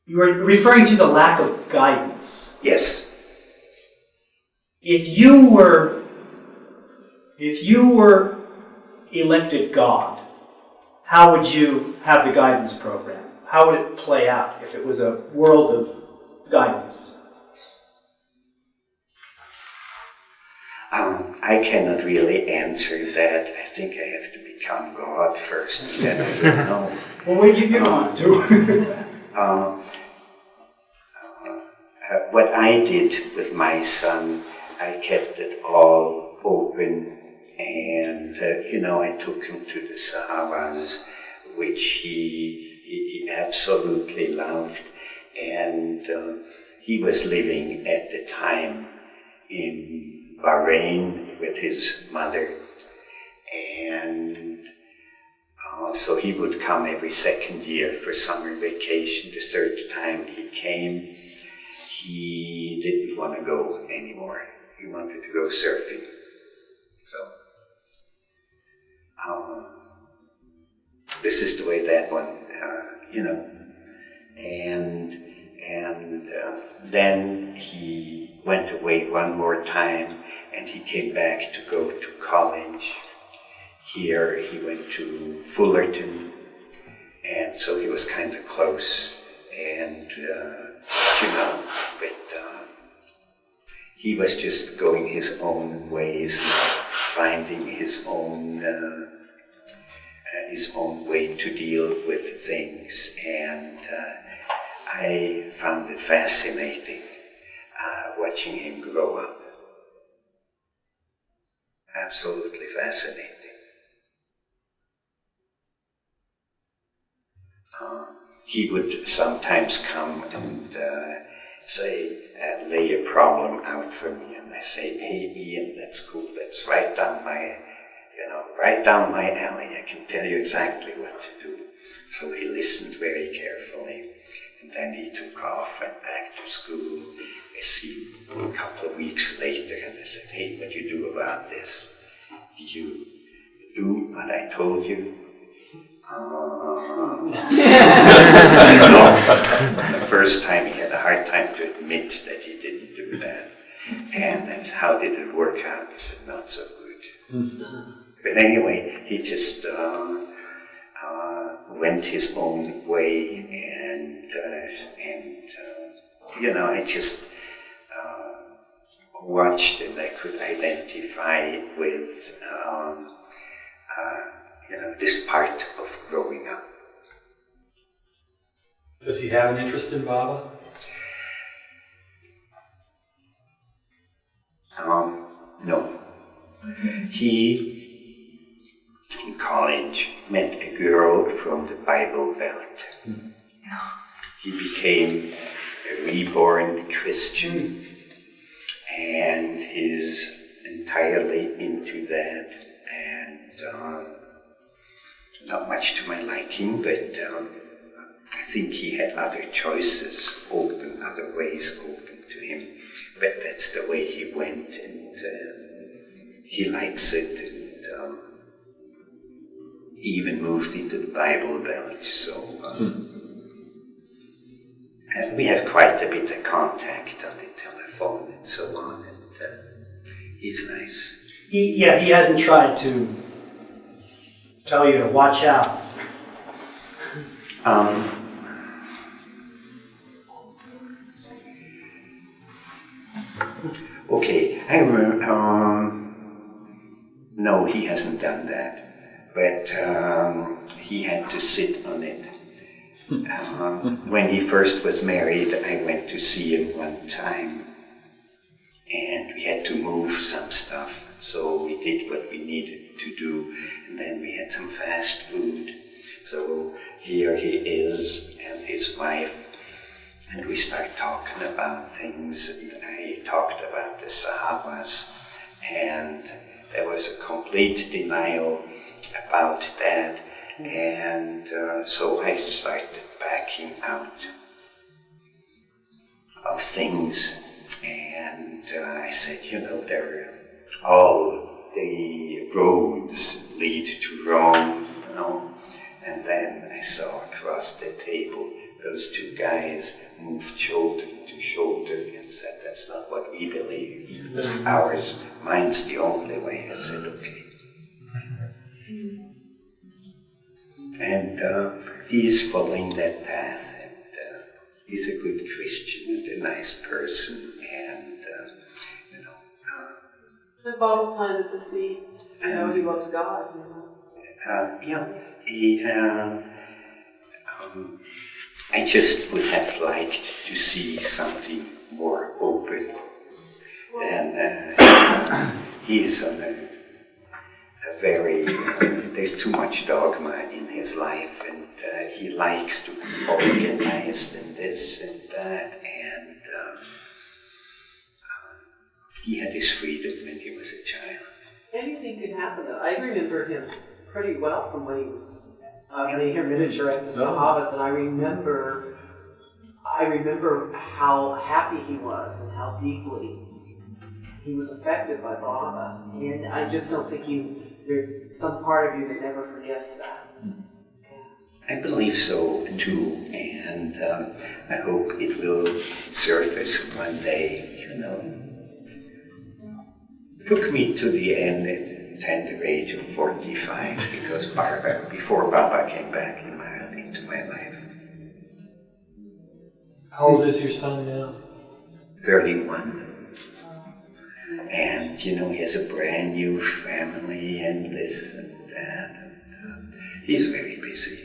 You were referring to the lack of guidance. Yes. If you were elected God, how would you have the guidance program? How would it play out if it was a world of guidance? I cannot really answer that. I think I have to become God first, and then I don't know. Well, what do you want to? What I did with my son, I kept it all open, and I took him to the Sahavas, which he absolutely loved, and he was living at the time in Bahrain with his mother, and so he would come every second year for summer vacation. The third time he came, he didn't want to go anymore. He wanted to go surfing. So this is the way that one, and then he went away one more time, and he came back to go to college. Here he went to Fullerton, and so he was kind of close, and but he was just going his own ways, finding his own way to deal with things, and I found it fascinating watching him grow up. Absolutely fascinating. He would sometimes come and lay a problem out for me, and I say, "Hey, Ian, that's cool. That's right down my alley. I can tell you exactly what to do." So he listened very carefully, and then he took off, went back to school. I see him a couple of weeks later, and I said, "Hey, what do you do about this? Do you do what I told you?" The first time he had a hard time to admit that he didn't do that. And then how did it work out? He said, "Not so good." But anyway, he just went his own way, and I just watched, and I could identify with this part of growing up. Does he have an interest in Baba? No. He, in college, met a girl from the Bible Belt. He became a reborn Christian, and is entirely into that, and not much to my liking, but I think he had other choices open, other ways open to him. But that's the way he went, and he likes it, and even moved into the Bible Belt. So and we have quite a bit of contact on the telephone and so on, and he's nice. He hasn't tried to tell you to watch out. Okay, no, he hasn't done that, but he had to sit on it. When he first was married, I went to see him one time, and we had to move some stuff, so we did what we needed to do, and then we had some fast food. So here he is and his wife, and we start talking about things, and I talked about the Sahavas, and there was a complete denial about that, and so I started backing out of things, and I said, all the roads lead to Rome, And then I saw across the table those two guys moved shoulder to shoulder and said, that's not what we believe. Mine's the only way. I said, okay. And he's following that path, and he's a good Christian and a nice person, and The Bible planted the seed. He loves God. I just would have liked to see something more open. And he's on a very, there's too much dogma in his life, and he likes to be organized and this and that, and he had his freedom when he was a child. Anything can happen, though. I remember him pretty well from when he was Meher miniature at the Sahabas, and I remember how happy he was and how deeply he was affected by Baba. And I just don't think there's some part of you that never forgets that. I believe so too, and I hope it will surface one day, Took me to the end at the tender age of 45, because before Baba came back into my life. How old is your son now? 31. And, he has a brand new family and this and that, and he's very busy.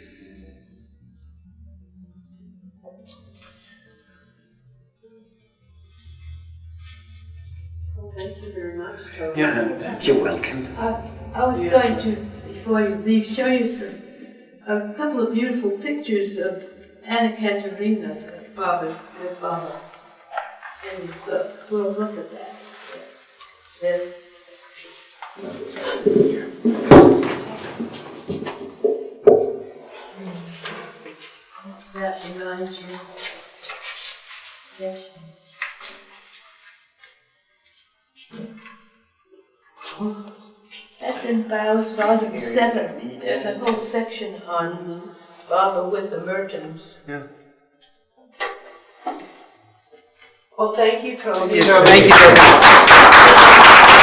Thank you very much. You're welcome. I was going to, before you leave, show you a couple of beautiful pictures of Anna Katerina, with Baba in his book. We'll look at that. There's what's that remind you? Yes. That's in Bow's volume 7. There's a whole section on Baba with the Mertens. Yeah. Well, thank you, Toby. Thank you very much.